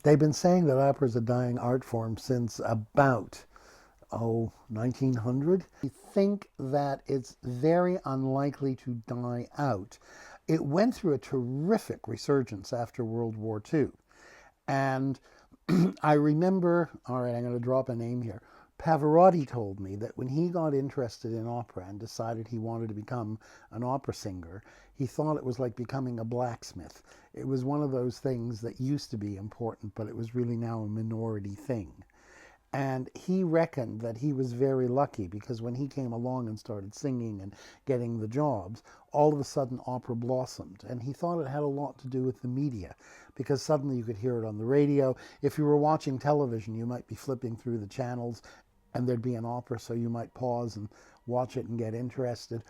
They've been saying that opera is a dying art form since about, 1900. I think that it's very unlikely to die out. It went through a terrific resurgence after World War II. And I remember, all right, I'm going to drop a name here. Pavarotti told me that when he got interested in opera and decided he wanted to become an opera singer, he thought it was like becoming a blacksmith. It was one of those things that used to be important, but it was really now a minority thing. And he reckoned that he was very lucky because when he came along and started singing and getting the jobs, all of a sudden opera blossomed. And he thought it had a lot to do with the media because suddenly you could hear it on the radio. If you were watching television, you might be flipping through the channels and there'd be an opera, so you might pause and watch it and get interested.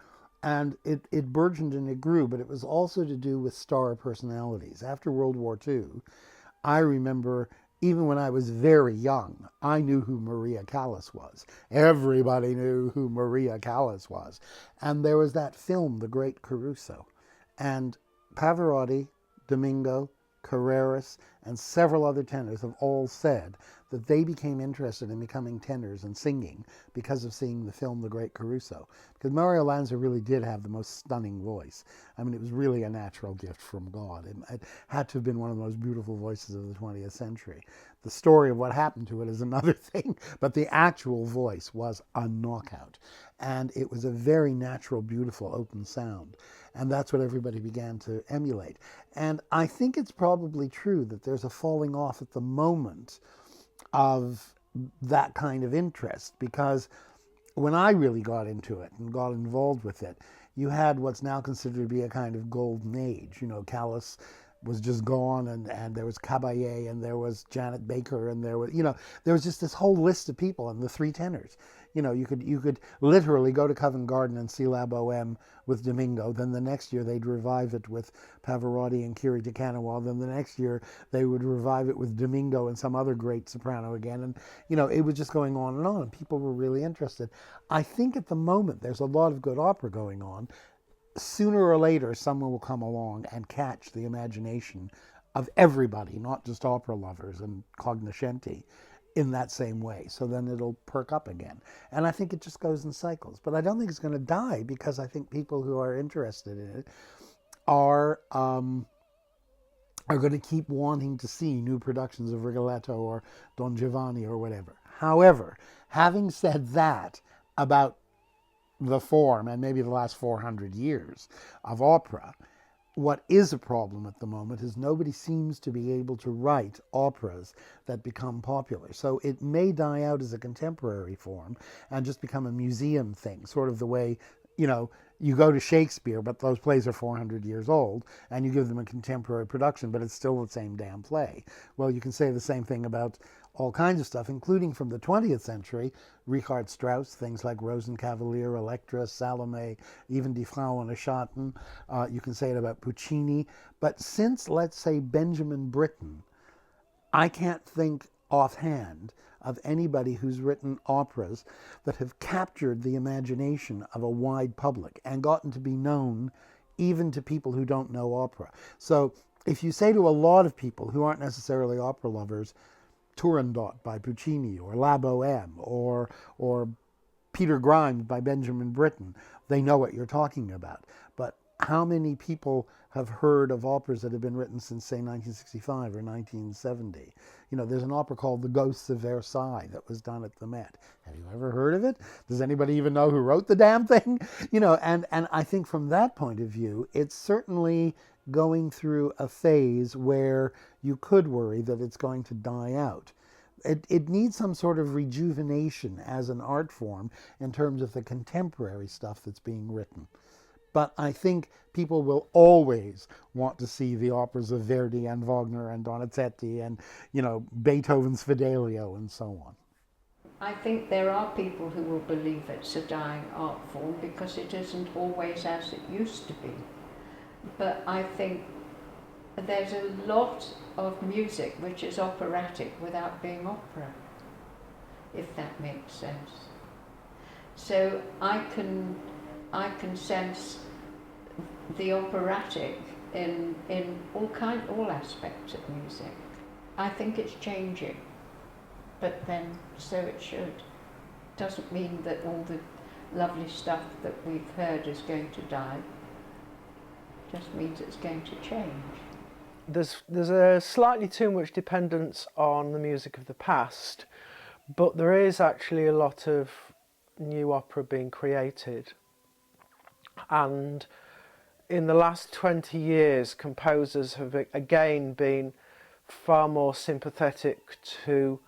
And it burgeoned and it grew, but it was also to do with star personalities. After World War II, I remember even when I was very young, I knew who Maria Callas was. Everybody knew who Maria Callas was. And there was that film, The Great Caruso. And Pavarotti, Domingo, Carreras, and several other tenors have all said that they became interested in becoming tenors and singing because of seeing the film The Great Caruso. Because Mario Lanza really did have the most stunning voice. I mean, it was really a natural gift from God. It had to have been one of the most beautiful voices of the 20th century. The story of what happened to it is another thing, but the actual voice was a knockout. And it was a very natural, beautiful, open sound. And that's what everybody began to emulate. And I think it's probably true that there's a falling off at the moment of that kind of interest because when I really got into it and got involved with it, you had what's now considered to be a kind of golden age. You know, Callas was just gone, and there was Caballé, and there was Janet Baker, and there was, there was just this whole list of people, and the three tenors. You could literally go to Covent Garden and see La Boheme with Domingo. Then the next year they'd revive it with Pavarotti and Kiri te Kanawa. Then the next year they would revive it with Domingo and some other great soprano again. And it was just going on, and people were really interested. I think at the moment there's a lot of good opera going on. Sooner or later, someone will come along and catch the imagination of everybody, not just opera lovers and cognoscenti, in that same way. So then it'll perk up again. And I think it just goes in cycles. But I don't think it's going to die because I think people who are interested in it are are going to keep wanting to see new productions of Rigoletto or Don Giovanni or whatever. However, having said that about the form and maybe the last 400 years of opera, what is a problem at the moment is nobody seems to be able to write operas that become popular. So it may die out as a contemporary form and just become a museum thing, sort of the way, you go to Shakespeare, but those plays are 400 years old, and you give them a contemporary production, but it's still the same damn play. Well, you can say the same thing about all kinds of stuff, including from the 20th century, Richard Strauss, things like Rosenkavalier, Elektra, Salome, even Die Frau ohne Schatten. You can say it about Puccini. But since, let's say, Benjamin Britten, I can't think offhand of anybody who's written operas that have captured the imagination of a wide public and gotten to be known even to people who don't know opera. So if you say to a lot of people who aren't necessarily opera lovers, Turandot by Puccini or La Boheme or Peter Grimes by Benjamin Britten, they know what you're talking about. But how many people have heard of operas that have been written since, say, 1965 or 1970? There's an opera called The Ghosts of Versailles that was done at the Met. Have you ever heard of it? Does anybody even know who wrote the damn thing? And I think from that point of view, it's certainly going through a phase where you could worry that it's going to die out. It needs some sort of rejuvenation as an art form in terms of the contemporary stuff that's being written. But I think people will always want to see the operas of Verdi and Wagner and Donizetti and, Beethoven's Fidelio and so on. I think there are people who will believe it's a dying art form because it isn't always as it used to be. But I think there's a lot of music which is operatic without being opera, if that makes sense. So I can sense the operatic in all aspects of music. I think it's changing, but then so it should. Doesn't mean that all the lovely stuff that we've heard is going to die. Just means it's going to change. There's a slightly too much dependence on the music of the past, but there is actually a lot of new opera being created. And in the last 20 years, composers have again been far more sympathetic to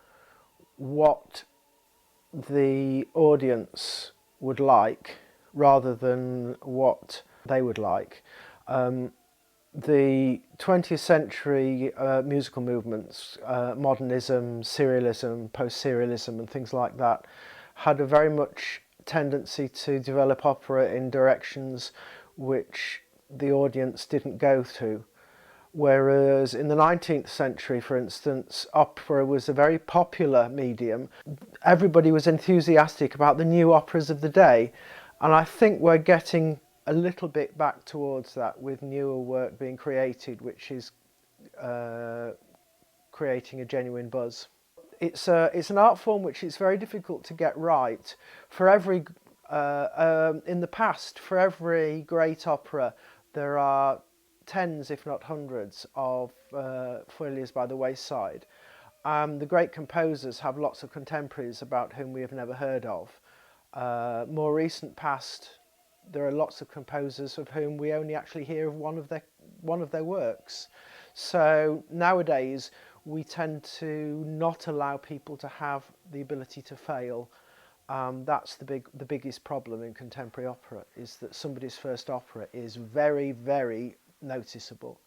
what the audience would like rather than what they would like. The 20th century musical movements, modernism, serialism, post-serialism and things like that, had a very much tendency to develop opera in directions which the audience didn't go to. Whereas in the 19th century, for instance, opera was a very popular medium. Everybody was enthusiastic about the new operas of the day, and I think we're getting a little bit back towards that with newer work being created, which is creating a genuine buzz. It's an art form which is very difficult to get right. For every in the past, for every great opera, there are tens, if not hundreds, of failures by the wayside. The great composers have lots of contemporaries about whom we have never heard of. More recent past, there are lots of composers of whom we only actually hear of one of their works. So nowadays we tend to not allow people to have the ability to fail. That's the biggest problem in contemporary opera, is that somebody's first opera is very, very noticeable,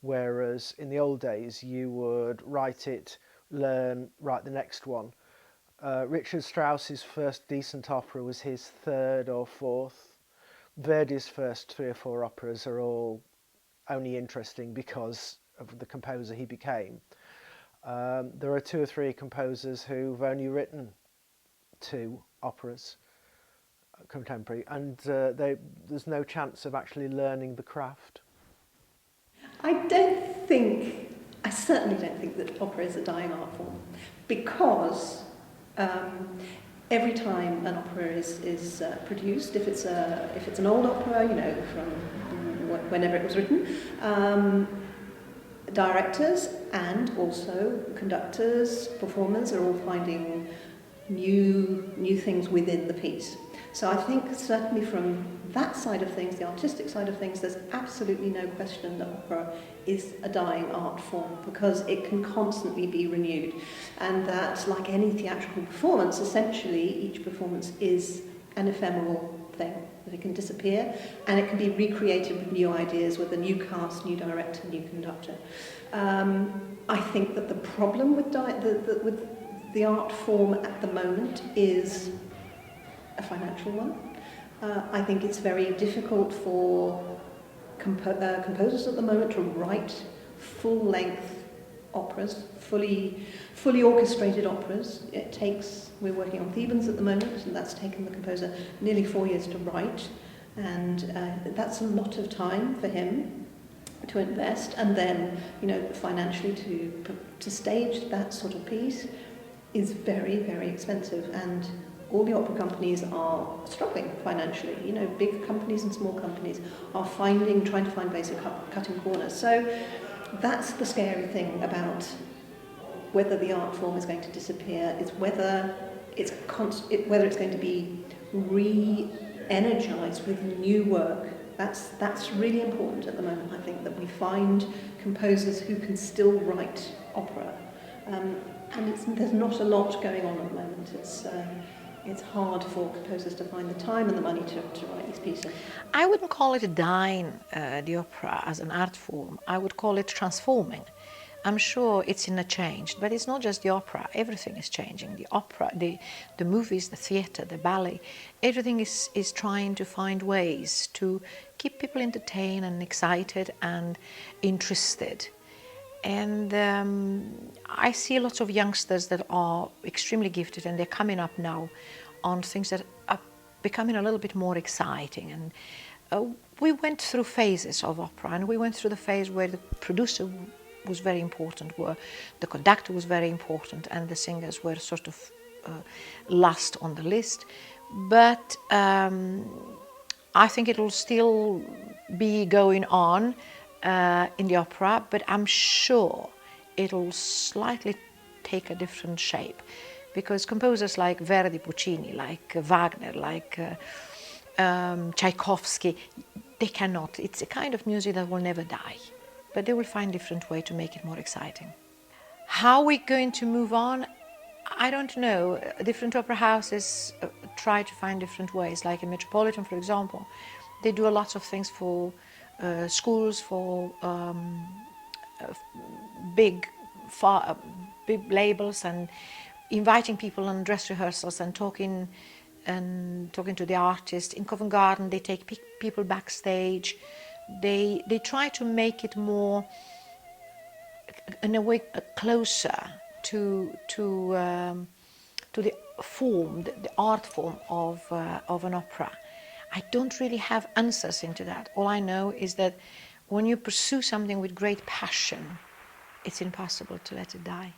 whereas in the old days you would write it, learn, write the next one. Richard Strauss's first decent opera was his third or fourth. Verdi's first 3 or 4 operas are all only interesting because of the composer he became. There are 2 or 3 composers who've only written 2 operas, contemporary, and there's no chance of actually learning the craft. I certainly don't think that opera is a dying art form, because every time an opera is produced, if it's an old opera, from whenever it was written, directors and also conductors, performers are all finding new things within the piece. So I think certainly from that side of things, the artistic side of things, there's absolutely no question that opera is a dying art form, because it can constantly be renewed. And that, like any theatrical performance, essentially each performance is an ephemeral thing, that it can disappear and it can be recreated with new ideas, with a new cast, new director, new conductor. I think that the problem with the art form at the moment is a financial one. I think it's very difficult for composers at the moment to write full-length operas, fully orchestrated operas. We're working on Thebans at the moment, and that's taken the composer nearly 4 years to write, and that's a lot of time for him to invest, and then financially to stage that sort of piece is very, very expensive, and all the opera companies are struggling financially. Big companies and small companies are trying to find basic cutting corners. So that's the scary thing about whether the art form is going to disappear, is whether it's going to be re-energized with new work. That's really important at the moment. I think that we find composers who can still write opera, and there's not a lot going on at the moment. It's hard for composers to find the time and the money to write these pieces. I wouldn't call it dying, the opera, as an art form. I would call it transforming. I'm sure it's in a change, but it's not just the opera. Everything is changing. The opera, the movies, the theatre, the ballet, everything is trying to find ways to keep people entertained and excited and interested. And I see lots of youngsters that are extremely gifted, and they're coming up now on things that are becoming a little bit more exciting. And we went through phases of opera, and we went through the phase where the producer was very important, were the conductor was very important, and the singers were sort of last on the list. But I think it will still be going on in the opera, but I'm sure it'll slightly take a different shape, because composers like Verdi, Puccini, like Wagner, like Tchaikovsky, they cannot. It's a kind of music that will never die, but they will find different way to make it more exciting. How we're going to move on, I don't know. Different opera houses try to find different ways. Like in Metropolitan, for example, they do a lot of things for schools, for big labels, and inviting people on dress rehearsals and talking to the artist. In Covent Garden, they take people backstage. They try to make it more, in a way, closer to the form, the art form of an opera. I don't really have answers into that. All I know is that when you pursue something with great passion, it's impossible to let it die.